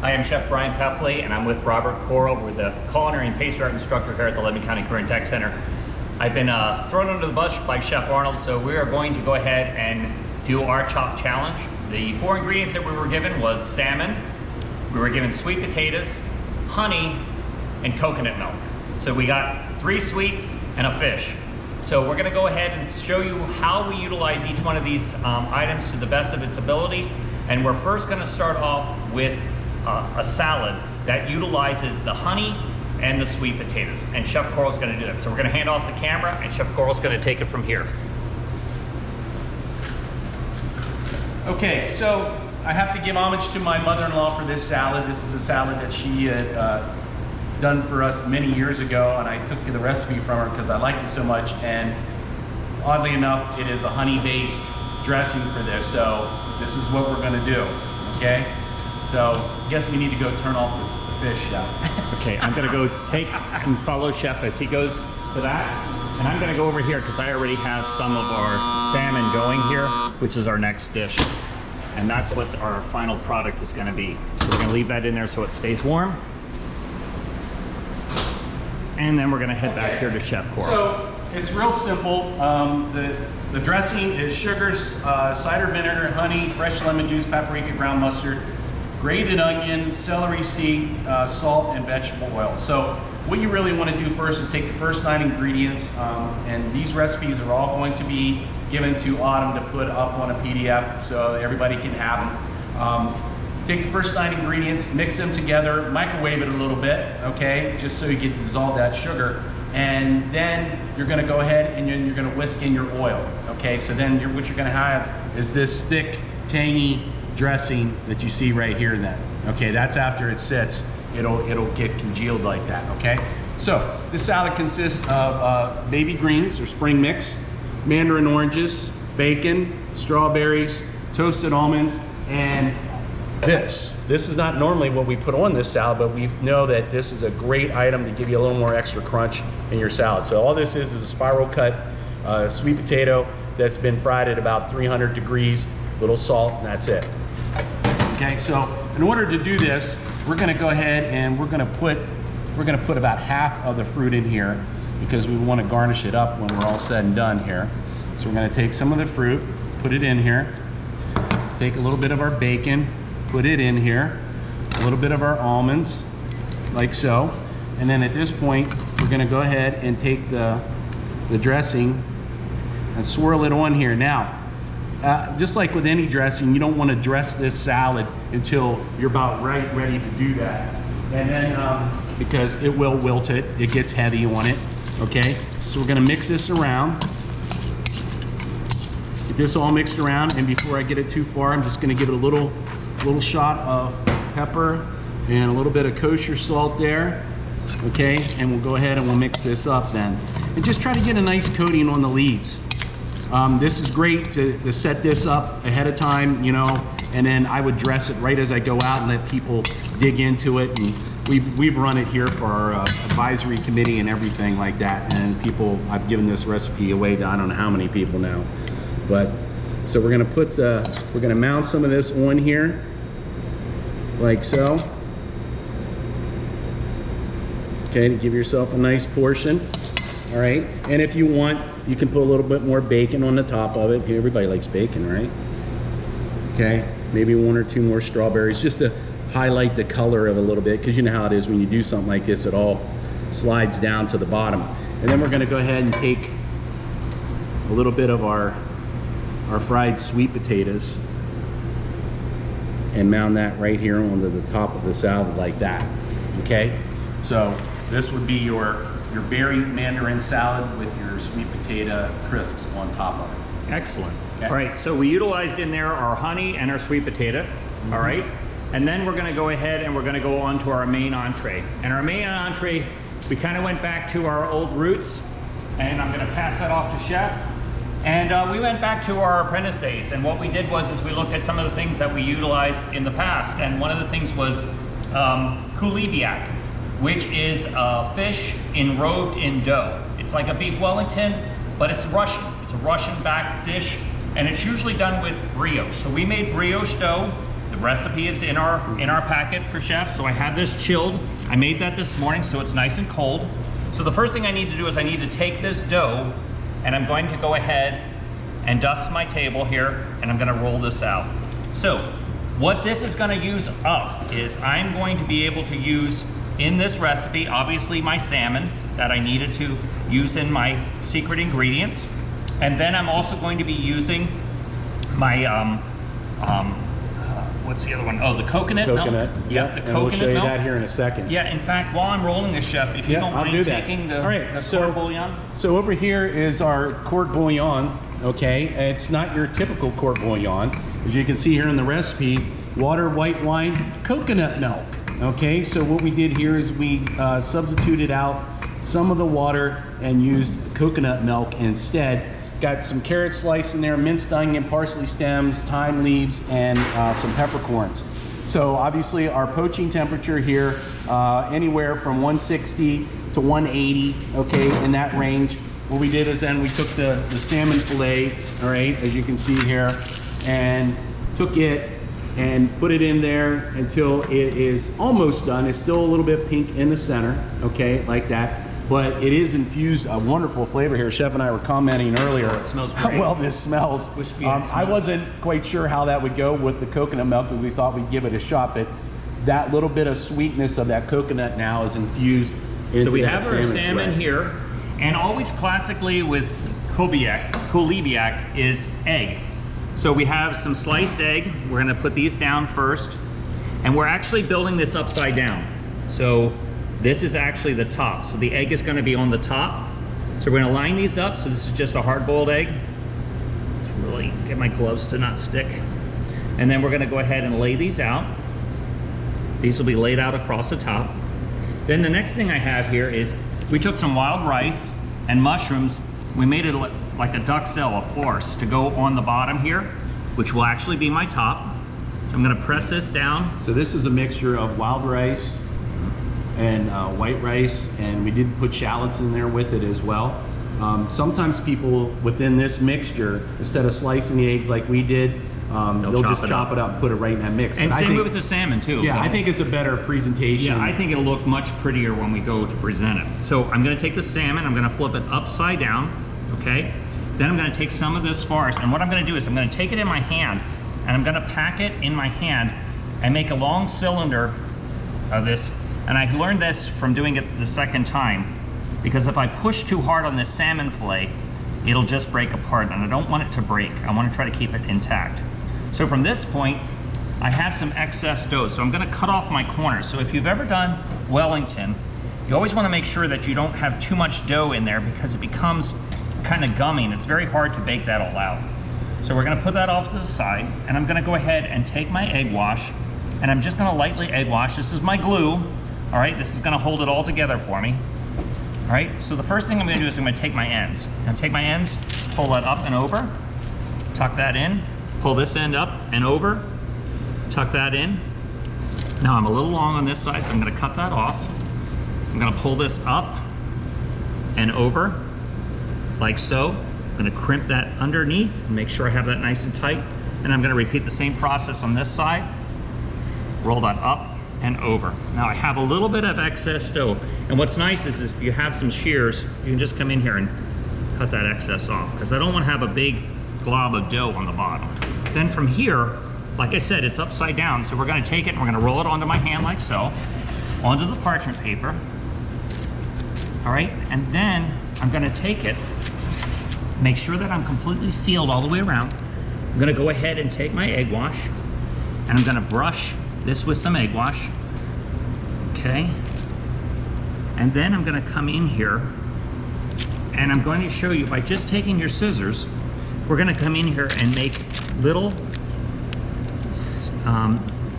I am Chef Brian Peffley, and I'm with Robert Coral. We're the culinary and pastry art instructor here at the Lebanon County Career and Tech Center. I've been thrown under the bus by Chef Arnold, so we are going to go ahead and do our chop challenge. The 4 ingredients that we were given was salmon, we were given sweet potatoes, honey, and coconut milk. So we got 3 sweets and a fish. So we're gonna go ahead and show you how we utilize each one of these items to the best of its ability. And we're first gonna start off with a salad that utilizes the honey and the sweet potatoes. And Chef Coral's gonna do that. So we're gonna hand off the camera and Chef Coral's gonna take it from here. Okay, so I have to give homage to my mother-in-law for this salad. This is a salad that she had done for us many years ago, and I took the recipe from her because I liked it so much. And oddly enough, it is a honey-based dressing for this, so this is what we're gonna do, okay? So I guess we need to go turn off this fish, yeah. Okay, I'm gonna go take and follow Chef as he goes to that. And I'm gonna go over here because I already have some of our salmon going here, which is our next dish. And that's what our final product is gonna be. So we're gonna leave that in there so it stays warm. And then we're gonna head back here to Chef Coral. So it's real simple. The dressing is sugar, cider vinegar, honey, fresh lemon juice, paprika, ground mustard, grated onion, celery seed, salt, and vegetable oil. So what you really want to do first is take the first 9 ingredients, and these recipes are all going to be given to Autumn to put up on a PDF so everybody can have them. Take the first 9 ingredients, mix them together, microwave it a little bit, okay, just so you get to dissolve that sugar. And then you're gonna go ahead and you're gonna whisk in your oil, okay? So then what you're gonna have is this thick, tangy dressing that you see right here then, okay? That's after it sits, it'll get congealed like that, okay? So this salad consists of baby greens or spring mix, mandarin oranges, bacon, strawberries, toasted almonds, and this is not normally what we put on this salad, but we know that this is a great item to give you a little more extra crunch in your salad. So all this is a spiral cut sweet potato that's been fried at about 300 degrees, little salt, and that's it. Okay, so in order to do this, we're gonna go ahead and we're gonna put about half of the fruit in here because we wanna garnish it up when we're all said and done here. So we're gonna take some of the fruit, put it in here, take a little bit of our bacon, put it in here, a little bit of our almonds, like so. And then at this point, we're gonna go ahead and take the dressing and swirl it on here. Now, just like with any dressing, you don't wanna dress this salad until you're about ready to do that. And then, because it will wilt it gets heavy on it, okay? So we're gonna mix this around. Get this all mixed around, and before I get it too far, I'm just gonna give it a little shot of pepper and a little bit of kosher salt there, okay? And we'll go ahead and we'll mix this up then. And just try to get a nice coating on the leaves. This is great to set this up ahead of time, you know, and then I would dress it right as I go out and let people dig into it. And we've run it here for our advisory committee and everything like that. And I've given this recipe away to I don't know how many people now. But so we're gonna mount some of this on here, like so. Okay, to give yourself a nice portion. All right, and if you want, you can put a little bit more bacon on the top of it. Everybody likes bacon, right? Okay, maybe 1 or 2 more strawberries, just to highlight the color of it a little bit, because you know how it is when you do something like this, it all slides down to the bottom. And then we're gonna go ahead and take a little bit of our fried sweet potatoes and mount that right here onto the top of the salad like that, okay? So this would be your berry mandarin salad with your sweet potato crisps on top of it. Excellent. Okay. All right, so we utilized in there our honey and our sweet potato, all right? And then we're gonna go ahead and we're gonna go on to our main entree. And our main entree, we kind of went back to our old roots, and I'm gonna pass that off to Chef. And we went back to our apprentice days, and what we did was we looked at some of the things that we utilized in the past, and one of the things was kulibiak, which is a fish enrobed in dough. It's like a beef Wellington, but it's Russian. It's a Russian backed dish, and it's usually done with brioche. So we made brioche dough. The recipe is in our packet for chef. So I have this chilled. I made that this morning, so it's nice and cold. So the first thing I need to do is I need to take this dough, and I'm going to go ahead and dust my table here, and I'm gonna roll this out. So what this is gonna use up is I'm going to be able to use in this recipe, obviously my salmon that I needed to use in my secret ingredients. And then I'm also going to be using my, what's the other one? Oh, the coconut milk. Yeah, the coconut and we'll show you milk. that here in a second. Yeah, in fact, while I'm rolling this, chef, if you don't mind taking the, quart bouillon. So over here is our quart bouillon, okay? It's not your typical quart bouillon. As you can see here in the recipe, water, white wine, coconut milk, okay? So what we did here is we substituted out some of the water and used coconut milk instead. Got some carrot slice in there, minced onion, parsley stems, thyme leaves, and some peppercorns. So obviously our poaching temperature here, anywhere from 160 to 180, okay, in that range. What we did is then we took the salmon fillet, all right, as you can see here, and took it and put it in there until it is almost done. It's still a little bit pink in the center, okay, like that. But it is infused a wonderful flavor here. Chef and I were commenting earlier it smells how great. well this smells. I wasn't quite sure how that would go with the coconut milk, but we thought we'd give it a shot. But that little bit of sweetness of that coconut now is infused into So we that have our salmon here, and always classically with kulibiak is egg. So we have some sliced egg. We're gonna put these down first, and we're actually building this upside down. So this is actually the top. So the egg is gonna be on the top. So we're gonna line these up. So this is just a hard-boiled egg. Let's really get my gloves to not stick. And then we're gonna go ahead and lay these out. These will be laid out across the top. Then the next thing I have here is we took some wild rice and mushrooms. We made it like a duxelle, a force, to go on the bottom here, which will actually be my top. So I'm gonna press this down. So this is a mixture of wild rice and white rice, and we did put shallots in there with it as well. Sometimes people within this mixture, instead of slicing the eggs like we did, they'll just chop it up and put it right in that mix. And same with the salmon too. Yeah, I think it's a better presentation. Yeah, I think it'll look much prettier when we go to present it. So I'm gonna take the salmon, I'm gonna flip it upside down, okay? Then I'm gonna take some of this farce, and what I'm gonna do is I'm gonna take it in my hand, and I'm gonna pack it in my hand and make a long cylinder of this. And I've learned this from doing it the second time, because if I push too hard on this salmon fillet, it'll just break apart, and I don't want it to break. I want to try to keep it intact. So from this point, I have some excess dough, so I'm gonna cut off my corners. So if you've ever done Wellington, you always wanna make sure that you don't have too much dough in there, because it becomes kind of gummy, and it's very hard to bake that all out. So we're gonna put that off to the side, and I'm gonna go ahead and take my egg wash, and I'm just gonna lightly egg wash. This is my glue. All right, this is gonna hold it all together for me. All right, so the first thing I'm gonna do is I'm gonna take my ends. I'm gonna take my ends, pull that up and over, tuck that in, pull this end up and over, tuck that in. Now I'm a little long on this side, so I'm gonna cut that off. I'm gonna pull this up and over, like so. I'm gonna crimp that underneath, make sure I have that nice and tight. And I'm gonna repeat the same process on this side. Roll that up and over. Now I have a little bit of excess dough, and what's nice is if you have some shears, you can just come in here and cut that excess off, because I don't want to have a big glob of dough on the bottom. Then from here, like I said, it's upside down, so we're going to take it and we're going to roll it onto my hand like so, onto the parchment paper. All right, and then I'm going to take it, make sure that I'm completely sealed all the way around. I'm going to go ahead and take my egg wash, and I'm going to brush this with some egg wash, okay? And then I'm gonna come in here, and I'm going to show you by just taking your scissors, we're gonna come in here and make little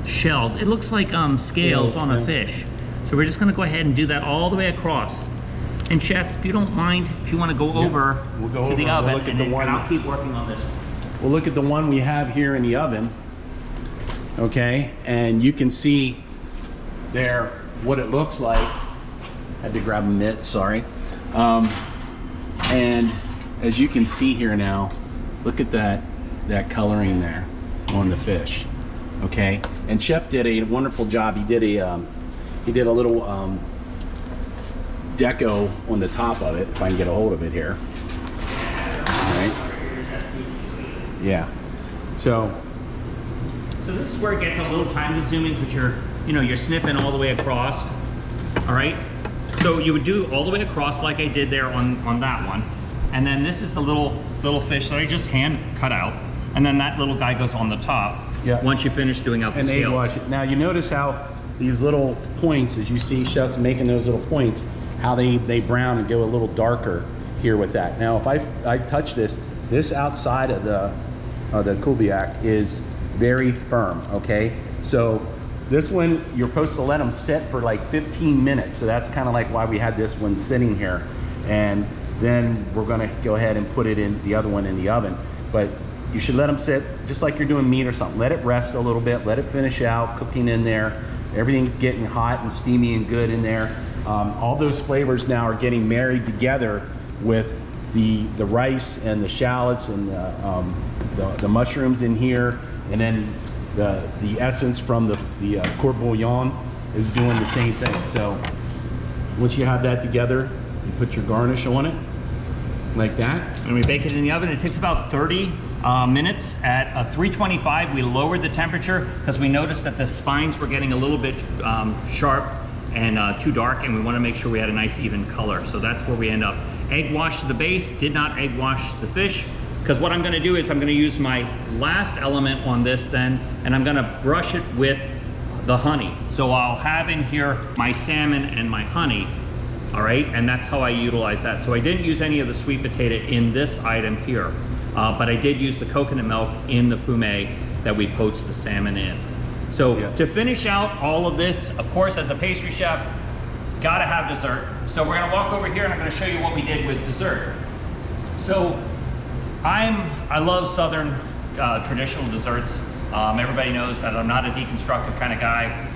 shells. It looks like scales on a fish. So we're just gonna go ahead and do that all the way across. And chef, if you don't mind, if you wanna go over to the oven, and I'll keep working on this one. We'll look at the one we have here in the oven. Okay, and you can see there what it looks like. Had to grab a mitt, sorry. And as you can see here now, look at that coloring there on the fish. Okay, and Chef did a wonderful job. He did a little deco on the top of it, if I can get a hold of it here. All right. Yeah. So this is where it gets a little time consuming because you're snipping all the way across. All right. So you would do all the way across like I did there on that one, and then this is the little fish that I just hand cut out, and then that little guy goes on the top. Yeah. Once you finish doing out the scales. And wash it. Now you notice how these little points, as you see chefs making those little points, how they brown and go a little darker here with that. Now if I touch this outside of the kubiak is very firm. Okay, so this one you're supposed to let them sit for like 15 minutes. So that's kind of like why we had this one sitting here, and then we're going to go ahead and put it in the other one in the oven. But you should let them sit just like you're doing meat or something. Let it rest a little bit, let it finish out cooking in there. Everything's getting hot and steamy and good in there. All those flavors now are getting married together with the rice and the shallots and the mushrooms in here, and then the essence from the court bouillon is doing the same thing. So once you have that together, you put your garnish on it like that, and we bake it in the oven. It takes about 30 minutes at 325. We lowered the temperature because we noticed that the spines were getting a little bit sharp and too dark, and we want to make sure we had a nice even color. So that's where we end up. Egg wash the base, did not egg wash the fish, because what I'm going to do is I'm going to use my last element on this then, and I'm going to brush it with the honey. So I'll have in here my salmon and my honey. All right, and that's how I utilize that. So I didn't use any of the sweet potato in this item here, but I did use the coconut milk in the fumet that we poached the salmon in. So to finish out all of this, of course, as a pastry chef, gotta have dessert. So we're gonna walk over here and I'm gonna show you what we did with dessert. So I love Southern traditional desserts. Everybody knows that I'm not a deconstructive kind of guy.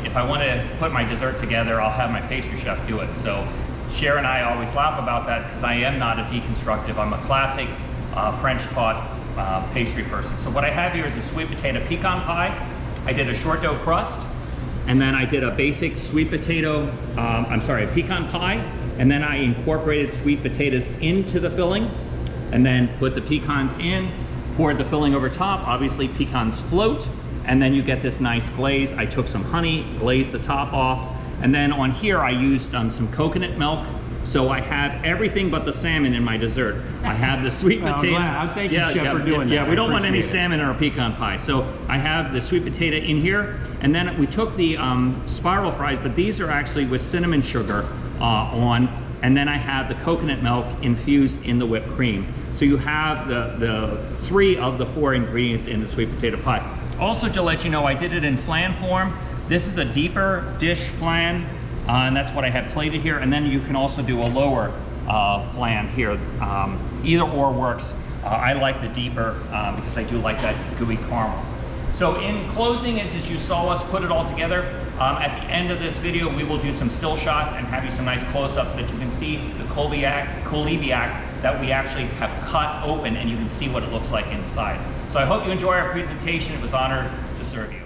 If I want to put my dessert together, I'll have my pastry chef do it. So Cher and I always laugh about that because I am not a deconstructive. I'm a classic French taught pastry person. So what I have here is a sweet potato pecan pie. I did a short dough crust, and then I did a basic sweet potato, a pecan pie, and then I incorporated sweet potatoes into the filling, and then put the pecans in, poured the filling over top. Obviously pecans float, and then you get this nice glaze. I took some honey, glazed the top off, and then on here I used some coconut milk. So I have everything but the salmon in my dessert. I have the sweet potato. I'm thanking Chef for doing that. Yeah, we don't want any salmon in our pecan pie. So I have the sweet potato in here, and then we took the spiral fries, but these are actually with cinnamon sugar on, and then I have the coconut milk infused in the whipped cream. So you have the 3 of the 4 ingredients in the sweet potato pie. Also, to let you know, I did it in flan form. This is a deeper dish flan, and that's what I had plated here. And then you can also do a lower flan here. Either or works. I like the deeper because I do like that gooey caramel. So in closing, as you saw us put it all together, at the end of this video, we will do some still shots and have you some nice close-ups that you can see the kulibiak that we actually have cut open, and you can see what it looks like inside. So I hope you enjoy our presentation. It was an honor to serve you.